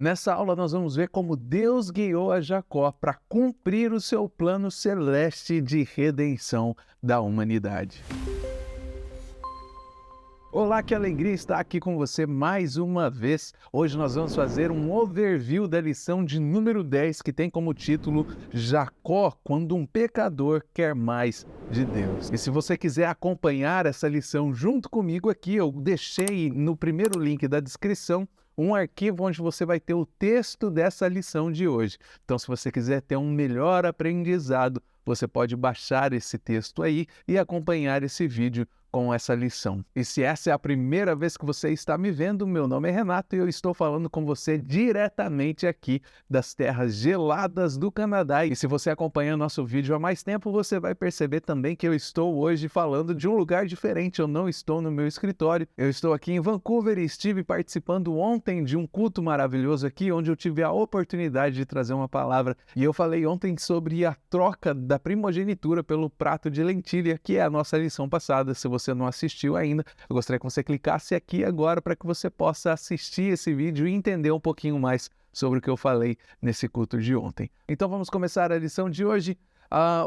Nessa aula nós vamos ver como Deus guiou a Jacó para cumprir o seu plano celeste de redenção da humanidade. Olá, que alegria estar aqui com você mais uma vez. Hoje nós vamos fazer um overview da lição de número 10, que tem como título Jacó, quando um pecador quer mais de Deus. E se você quiser acompanhar essa lição junto comigo aqui, eu deixei no primeiro link da descrição um arquivo onde você vai ter o texto dessa lição de hoje. Então, se você quiser ter um melhor aprendizado, você pode baixar esse texto aí e acompanhar esse vídeo com essa lição. E se essa é a primeira vez que você está me vendo, meu nome é Renato e eu estou falando com você diretamente aqui das terras geladas do Canadá. E se você acompanha nosso vídeo há mais tempo, você vai perceber também que eu estou hoje falando de um lugar diferente. Eu não estou no meu escritório, eu estou aqui em Vancouver e estive participando ontem de um culto maravilhoso aqui, onde eu tive a oportunidade de trazer uma palavra. E eu falei ontem sobre a troca da primogenitura pelo prato de lentilha, que é a nossa lição passada. Se você não assistiu ainda, eu gostaria que você clicasse aqui agora para que você possa assistir esse vídeo e entender um pouquinho mais sobre o que eu falei nesse culto de ontem. Então vamos começar a lição de hoje.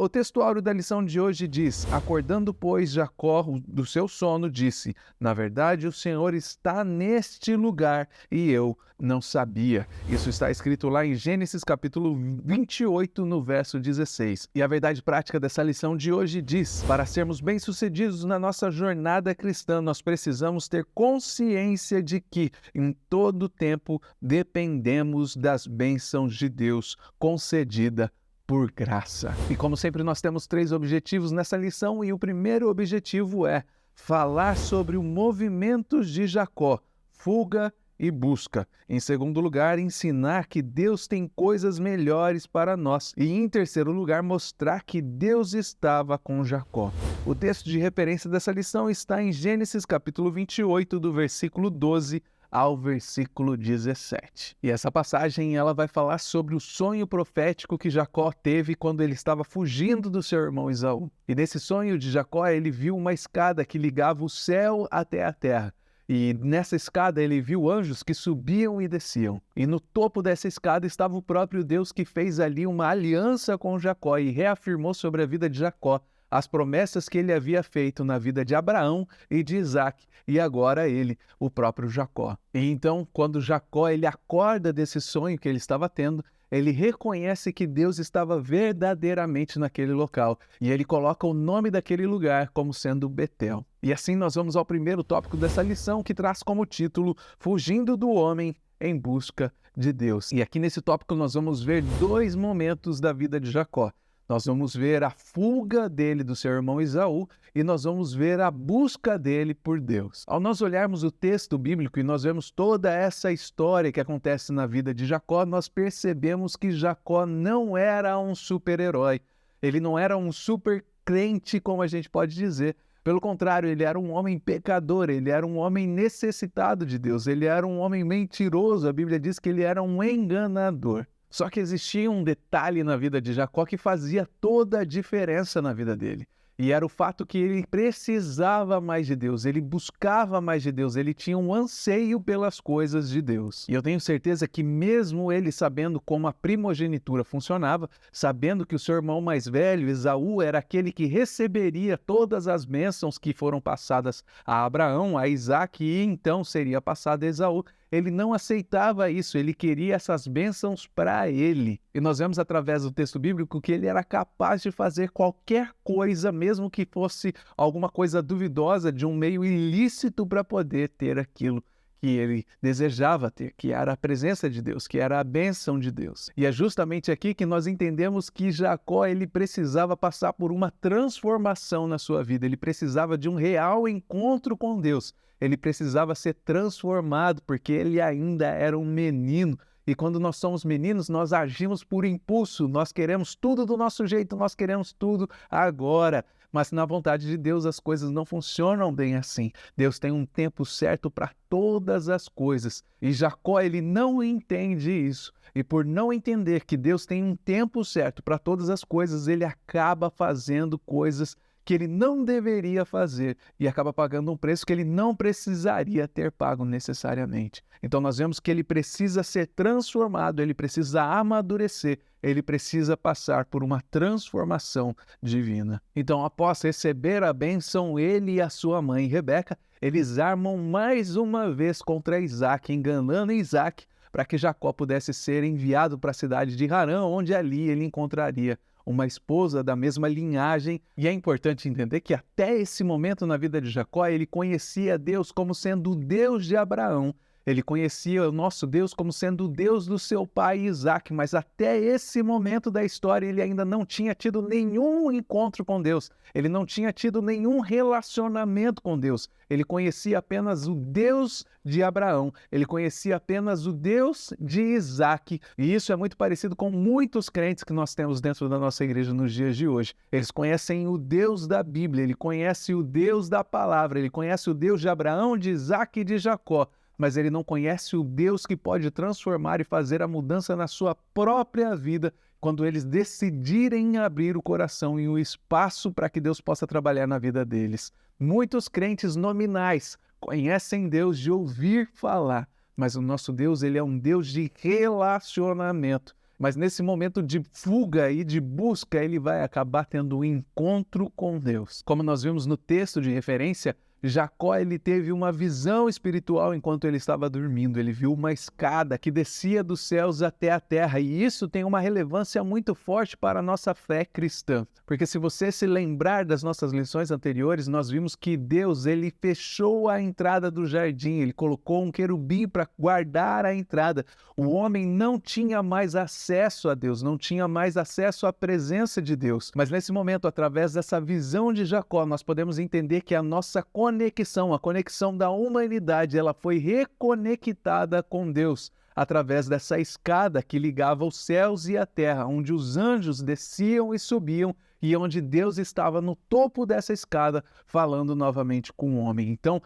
O textuário da lição de hoje diz: acordando, pois, Jacó do seu sono, disse: na verdade, o Senhor está neste lugar e eu não sabia. Isso está escrito lá em Gênesis capítulo 28, no verso 16. E a verdade prática dessa lição de hoje diz: para sermos bem-sucedidos na nossa jornada cristã, nós precisamos ter consciência de que, em todo tempo, dependemos das bênçãos de Deus concedida por graça. E como sempre, nós temos 3 objetivos nessa lição, e o primeiro objetivo é falar sobre o movimento de Jacó, fuga e busca. Em segundo lugar, ensinar que Deus tem coisas melhores para nós. E em terceiro lugar, mostrar que Deus estava com Jacó. O texto de referência dessa lição está em Gênesis capítulo 28, do versículo 12 ao versículo 17. E essa passagem ela vai falar sobre o sonho profético que Jacó teve quando ele estava fugindo do seu irmão Esaú. E nesse sonho de Jacó, ele viu uma escada que ligava o céu até a terra. E nessa escada ele viu anjos que subiam e desciam. E no topo dessa escada estava o próprio Deus, que fez ali uma aliança com Jacó e reafirmou sobre a vida de Jacó as promessas que ele havia feito na vida de Abraão e de Isaac, e agora ele, o próprio Jacó. E então, quando Jacó ele acorda desse sonho que ele estava tendo, ele reconhece que Deus estava verdadeiramente naquele local, e ele coloca o nome daquele lugar como sendo Betel. E assim nós vamos ao primeiro tópico dessa lição, que traz como título Fugindo do Homem em Busca de Deus. E aqui nesse tópico nós vamos ver 2 momentos da vida de Jacó. Nós vamos ver a fuga dele do seu irmão Esaú e nós vamos ver a busca dele por Deus. Ao nós olharmos o texto bíblico e nós vemos toda essa história que acontece na vida de Jacó, nós percebemos que Jacó não era um super-herói. Ele não era um super crente, como a gente pode dizer. Pelo contrário, ele era um homem pecador, ele era um homem necessitado de Deus, ele era um homem mentiroso. A Bíblia diz que ele era um enganador. Só que existia um detalhe na vida de Jacó que fazia toda a diferença na vida dele. E era o fato que ele precisava mais de Deus, ele buscava mais de Deus, ele tinha um anseio pelas coisas de Deus. E eu tenho certeza que mesmo ele sabendo como a primogenitura funcionava, sabendo que o seu irmão mais velho, Esaú, era aquele que receberia todas as bênçãos que foram passadas a Abraão, a Isaac, e então seria passada a Esaú, ele não aceitava isso, ele queria essas bênçãos para ele. E nós vemos através do texto bíblico que ele era capaz de fazer qualquer coisa, mesmo que fosse alguma coisa duvidosa, de um meio ilícito, para poder ter aquilo que ele desejava ter, que era a presença de Deus, que era a bênção de Deus. E é justamente aqui que nós entendemos que Jacó ele precisava passar por uma transformação na sua vida, ele precisava de um real encontro com Deus, ele precisava ser transformado, porque ele ainda era um menino. E quando nós somos meninos, nós agimos por impulso, nós queremos tudo do nosso jeito, nós queremos tudo agora. Mas na vontade de Deus as coisas não funcionam bem assim. Deus tem um tempo certo para todas as coisas. E Jacó ele não entende isso. E por não entender que Deus tem um tempo certo para todas as coisas, ele acaba fazendo coisas que ele não deveria fazer e acaba pagando um preço que ele não precisaria ter pago necessariamente. Então nós vemos que ele precisa ser transformado, ele precisa amadurecer, ele precisa passar por uma transformação divina. Então, após receber a bênção, ele e a sua mãe Rebeca, eles armam mais uma vez contra Isaac, enganando Isaac, para que Jacó pudesse ser enviado para a cidade de Harã, onde ali ele encontraria uma esposa da mesma linhagem. E é importante entender que até esse momento na vida de Jacó, ele conhecia Deus como sendo o Deus de Abraão. Ele conhecia o nosso Deus como sendo o Deus do seu pai Isaac, mas até esse momento da história ele ainda não tinha tido nenhum encontro com Deus, ele não tinha tido nenhum relacionamento com Deus. Ele conhecia apenas o Deus de Abraão, ele conhecia apenas o Deus de Isaac, e isso é muito parecido com muitos crentes que nós temos dentro da nossa igreja nos dias de hoje. Eles conhecem o Deus da Bíblia, ele conhece o Deus da palavra, ele conhece o Deus de Abraão, de Isaac e de Jacó, mas ele não conhece o Deus que pode transformar e fazer a mudança na sua própria vida quando eles decidirem abrir o coração e o espaço para que Deus possa trabalhar na vida deles. Muitos crentes nominais conhecem Deus de ouvir falar, mas o nosso Deus, ele é um Deus de relacionamento. Mas nesse momento de fuga e de busca, ele vai acabar tendo um encontro com Deus. Como nós vimos no texto de referência, Jacó ele teve uma visão espiritual enquanto ele estava dormindo. Ele viu uma escada que descia dos céus até a terra, e isso tem uma relevância muito forte para a nossa fé cristã. Porque se você se lembrar das nossas lições anteriores, nós vimos que Deus ele fechou a entrada do jardim, ele colocou um querubim para guardar a entrada. O homem não tinha mais acesso a Deus, não tinha mais acesso à presença de Deus. Mas nesse momento, através dessa visão de Jacó, nós podemos entender que a nossa a conexão da humanidade, ela foi reconectada com Deus através dessa escada que ligava os céus e a terra, onde os anjos desciam e subiam e onde Deus estava no topo dessa escada falando novamente com o homem. Então,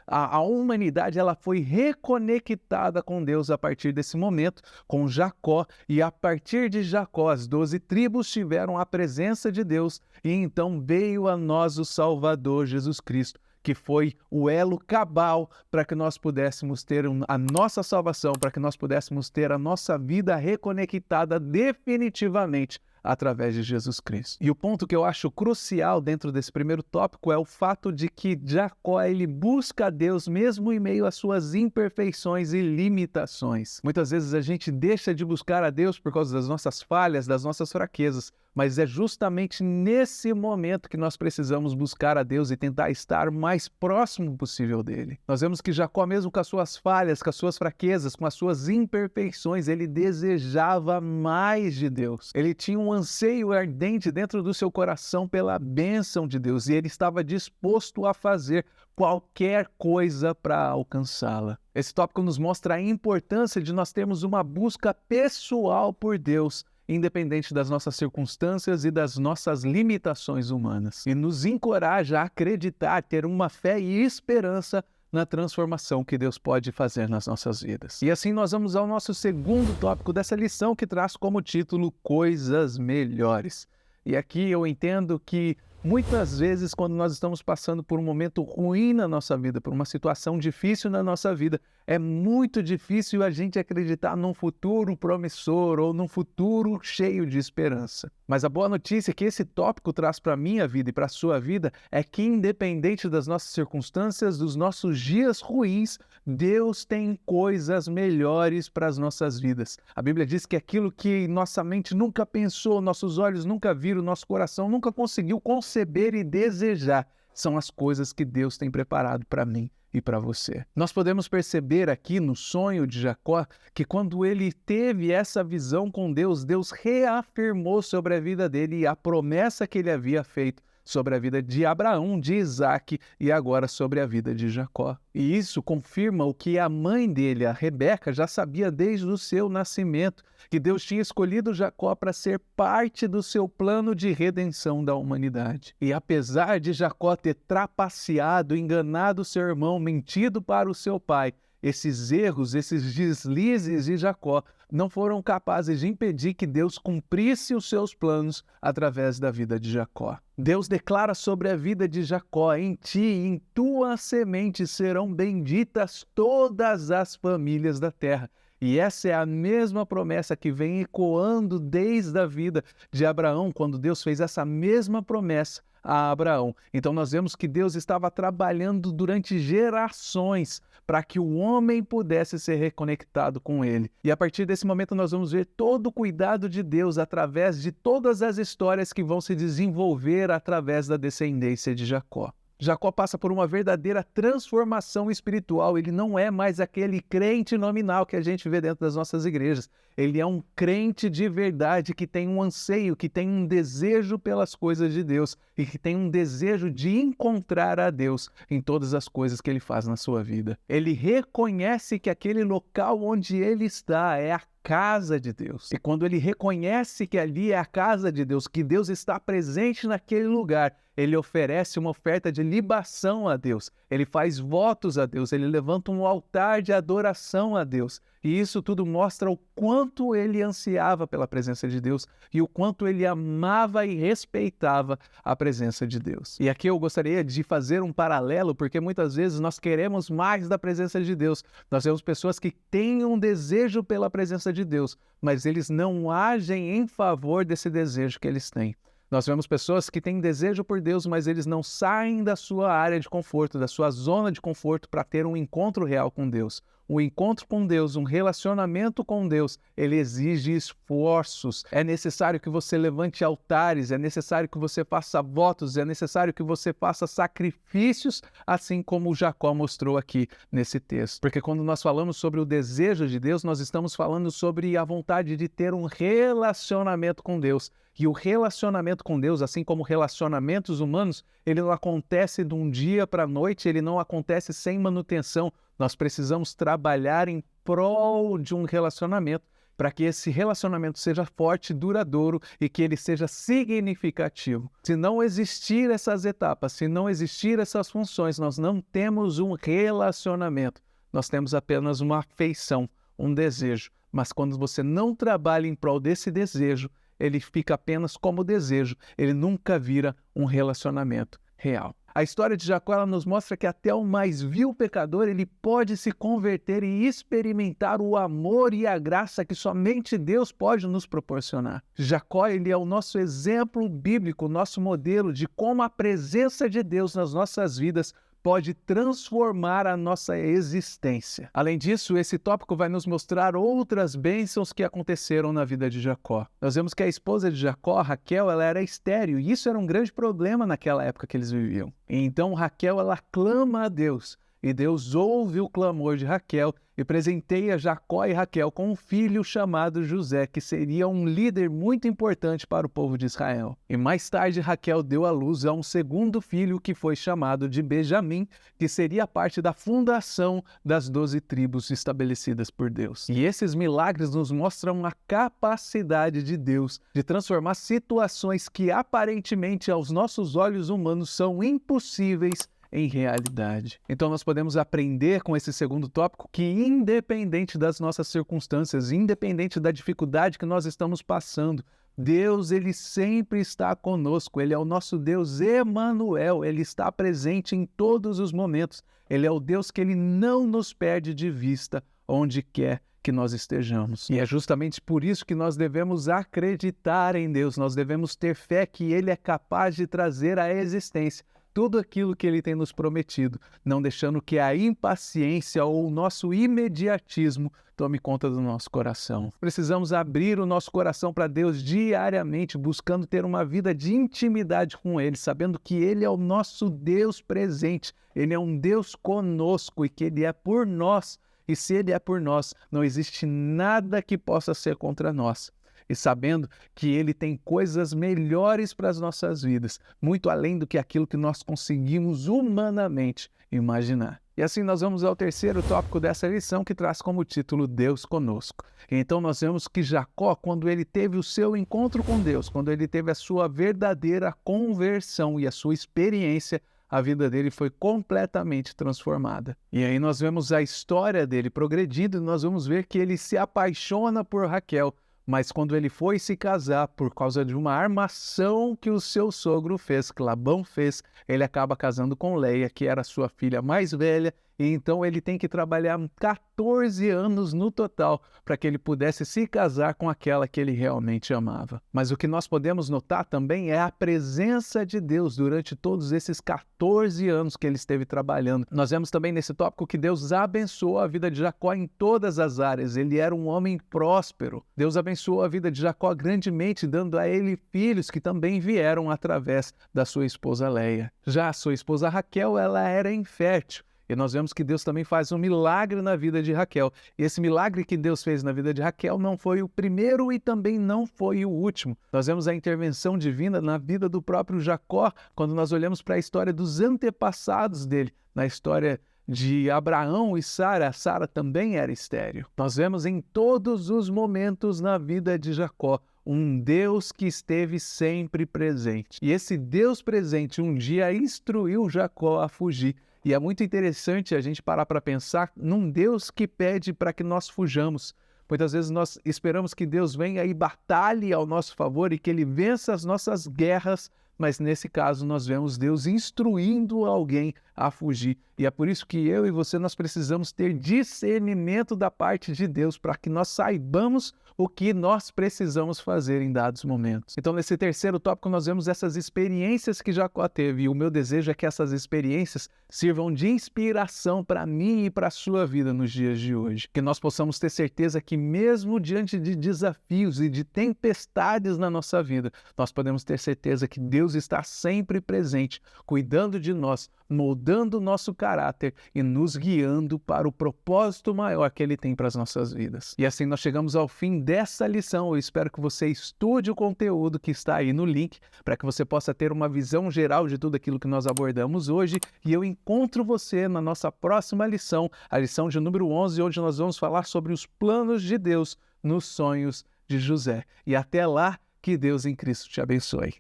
a humanidade ela foi reconectada com Deus a partir desse momento, com Jacó, e a partir de Jacó as 12 tribos tiveram a presença de Deus, e então veio a nós o Salvador Jesus Cristo, que foi o elo cabal para que nós pudéssemos ter a nossa salvação, para que nós pudéssemos ter a nossa vida reconectada definitivamente através de Jesus Cristo. E o ponto que eu acho crucial dentro desse primeiro tópico é o fato de que Jacó ele busca a Deus mesmo em meio às suas imperfeições e limitações. Muitas vezes a gente deixa de buscar a Deus por causa das nossas falhas, das nossas fraquezas, mas é justamente nesse momento que nós precisamos buscar a Deus e tentar estar mais próximo possível dele. Nós vemos que Jacó, mesmo com as suas falhas, com as suas fraquezas, com as suas imperfeições, ele desejava mais de Deus. Ele tinha um anseio ardente dentro do seu coração pela bênção de Deus e ele estava disposto a fazer qualquer coisa para alcançá-la. Esse tópico nos mostra a importância de nós termos uma busca pessoal por Deus, independente das nossas circunstâncias e das nossas limitações humanas. E nos encoraja a acreditar, ter uma fé e esperança na transformação que Deus pode fazer nas nossas vidas. E assim nós vamos ao nosso segundo tópico dessa lição, que traz como título Coisas Melhores. E aqui eu entendo que muitas vezes, quando nós estamos passando por um momento ruim na nossa vida, por uma situação difícil na nossa vida, é muito difícil a gente acreditar num futuro promissor ou num futuro cheio de esperança. Mas a boa notícia que esse tópico traz para a minha vida e para a sua vida é que, independente das nossas circunstâncias, dos nossos dias ruins, Deus tem coisas melhores para as nossas vidas. A Bíblia diz que aquilo que nossa mente nunca pensou, nossos olhos nunca viram, nosso coração nunca conseguiu conceber e desejar, são as coisas que Deus tem preparado para mim e para você. Nós podemos perceber aqui no sonho de Jacó que quando ele teve essa visão com Deus, Deus reafirmou sobre a vida dele e a promessa que ele havia feito sobre a vida de Abraão, de Isaac e agora sobre a vida de Jacó. E isso confirma o que a mãe dele, a Rebeca, já sabia desde o seu nascimento, que Deus tinha escolhido Jacó para ser parte do seu plano de redenção da humanidade. E apesar de Jacó ter trapaceado, enganado seu irmão, mentido para o seu pai, esses erros, esses deslizes de Jacó não foram capazes de impedir que Deus cumprisse os seus planos através da vida de Jacó. Deus declara sobre a vida de Jacó: em ti e em tua semente serão benditas todas as famílias da terra. E essa é a mesma promessa que vem ecoando desde a vida de Abraão, quando Deus fez essa mesma promessa a Abraão. Então nós vemos que Deus estava trabalhando durante gerações para que o homem pudesse ser reconectado com ele. E a partir desse momento nós vamos ver todo o cuidado de Deus através de todas as histórias que vão se desenvolver através da descendência de Jacó. Jacó passa por uma verdadeira transformação espiritual. Ele não é mais aquele crente nominal que a gente vê dentro das nossas igrejas. Ele é um crente de verdade que tem um anseio, que tem um desejo pelas coisas de Deus e que tem um desejo de encontrar a Deus em todas as coisas que ele faz na sua vida. Ele reconhece que aquele local onde ele está é a casa de Deus. E quando ele reconhece que ali é a casa de Deus, que Deus está presente naquele lugar, ele oferece uma oferta de libação a Deus. Ele faz votos a Deus, ele levanta um altar de adoração a Deus. E isso tudo mostra o quanto ele ansiava pela presença de Deus e o quanto ele amava e respeitava a presença de Deus. E aqui eu gostaria de fazer um paralelo, porque muitas vezes nós queremos mais da presença de Deus. Nós temos pessoas que têm um desejo pela presença de Deus, mas eles não agem em favor desse desejo que eles têm. Nós vemos pessoas que têm desejo por Deus, mas eles não saem da sua área de conforto, da sua zona de conforto para ter um encontro real com Deus. Um encontro com Deus, um relacionamento com Deus, ele exige esforços. É necessário que você levante altares, é necessário que você faça votos, é necessário que você faça sacrifícios, assim como Jacó mostrou aqui nesse texto. Porque quando nós falamos sobre o desejo de Deus, nós estamos falando sobre a vontade de ter um relacionamento com Deus. E o relacionamento com Deus, assim como relacionamentos humanos, ele não acontece de um dia para a noite, ele não acontece sem manutenção. Nós precisamos trabalhar em prol de um relacionamento para que esse relacionamento seja forte, duradouro e que ele seja significativo. Se não existir essas etapas, se não existir essas funções, nós não temos um relacionamento. Nós temos apenas uma afeição, um desejo. Mas quando você não trabalha em prol desse desejo, ele fica apenas como desejo, ele nunca vira um relacionamento real. A história de Jacó ela nos mostra que até o mais vil pecador ele pode se converter e experimentar o amor e a graça que somente Deus pode nos proporcionar. Jacó ele é o nosso exemplo bíblico, o nosso modelo de como a presença de Deus nas nossas vidas pode transformar a nossa existência. Além disso, esse tópico vai nos mostrar outras bênçãos que aconteceram na vida de Jacó. Nós vemos que a esposa de Jacó, Raquel, ela era estéril, e isso era um grande problema naquela época que eles viviam. Então Raquel, ela clama a Deus, e Deus ouve o clamor de Raquel e presenteia Jacó e Raquel com um filho chamado José, que seria um líder muito importante para o povo de Israel. E mais tarde Raquel deu à luz a um segundo filho que foi chamado de Benjamim, que seria parte da fundação das 12 tribos estabelecidas por Deus. E esses milagres nos mostram a capacidade de Deus de transformar situações que aparentemente aos nossos olhos humanos são impossíveis em realidade. Então nós podemos aprender com esse segundo tópico que independente das nossas circunstâncias, independente da dificuldade que nós estamos passando, Deus ele sempre está conosco, ele é o nosso Deus Emanuel, ele está presente em todos os momentos, ele é o Deus que ele não nos perde de vista onde quer que nós estejamos. E é justamente por isso que nós devemos acreditar em Deus, nós devemos ter fé que ele é capaz de trazer à existência tudo aquilo que ele tem nos prometido, não deixando que a impaciência ou o nosso imediatismo tome conta do nosso coração. Precisamos abrir o nosso coração para Deus diariamente, buscando ter uma vida de intimidade com Ele, sabendo que Ele é o nosso Deus presente, Ele é um Deus conosco e que Ele é por nós. E se Ele é por nós, não existe nada que possa ser contra nós. E sabendo que Ele tem coisas melhores para as nossas vidas, muito além do que aquilo que nós conseguimos humanamente imaginar. E assim nós vamos ao terceiro tópico dessa lição, que traz como título Deus conosco. Então nós vemos que Jacó, quando ele teve o seu encontro com Deus, quando ele teve a sua verdadeira conversão e a sua experiência, a vida dele foi completamente transformada. E aí nós vemos a história dele progredindo e nós vamos ver que ele se apaixona por Raquel, mas quando ele foi se casar, por causa de uma armação que o seu sogro fez, que Labão fez, ele acaba casando com Leia, que era sua filha mais velha, e então ele tem que trabalhar 14 anos no total para que ele pudesse se casar com aquela que ele realmente amava. Mas o que nós podemos notar também é a presença de Deus durante todos esses 14 anos que ele esteve trabalhando. Nós vemos também nesse tópico que Deus abençoou a vida de Jacó em todas as áreas. Ele era um homem próspero. Deus abençoou a vida de Jacó grandemente, dando a ele filhos que também vieram através da sua esposa Leia. Já a sua esposa Raquel, ela era infértil. E nós vemos que Deus também faz um milagre na vida de Raquel. E esse milagre que Deus fez na vida de Raquel não foi o primeiro e também não foi o último. Nós vemos a intervenção divina na vida do próprio Jacó, quando nós olhamos para a história dos antepassados dele, na história de Abraão e Sara. Sara também era estéril. Nós vemos em todos os momentos na vida de Jacó um Deus que esteve sempre presente. E esse Deus presente um dia instruiu Jacó a fugir. E é muito interessante a gente parar para pensar num Deus que pede para que nós fujamos. Muitas vezes nós esperamos que Deus venha e batalhe ao nosso favor e que Ele vença as nossas guerras, mas nesse caso nós vemos Deus instruindo alguém a fugir. E é por isso que eu e você nós precisamos ter discernimento da parte de Deus para que nós saibamos o que nós precisamos fazer em dados momentos. Então, nesse terceiro tópico, nós vemos essas experiências que Jacó teve. E o meu desejo é que essas experiências sirvam de inspiração para mim e para a sua vida nos dias de hoje. Que nós possamos ter certeza que mesmo diante de desafios e de tempestades na nossa vida, nós podemos ter certeza que Deus está sempre presente, cuidando de nós, moldando o nosso caráter e nos guiando para o propósito maior que Ele tem para as nossas vidas. E assim nós chegamos ao fim dessa lição. Eu espero que você estude o conteúdo que está aí no link, para que você possa ter uma visão geral de tudo aquilo que nós abordamos hoje. E eu encontro você na nossa próxima lição, a lição de número 11, onde nós vamos falar sobre os planos de Deus nos sonhos de José. E até lá, que Deus em Cristo te abençoe.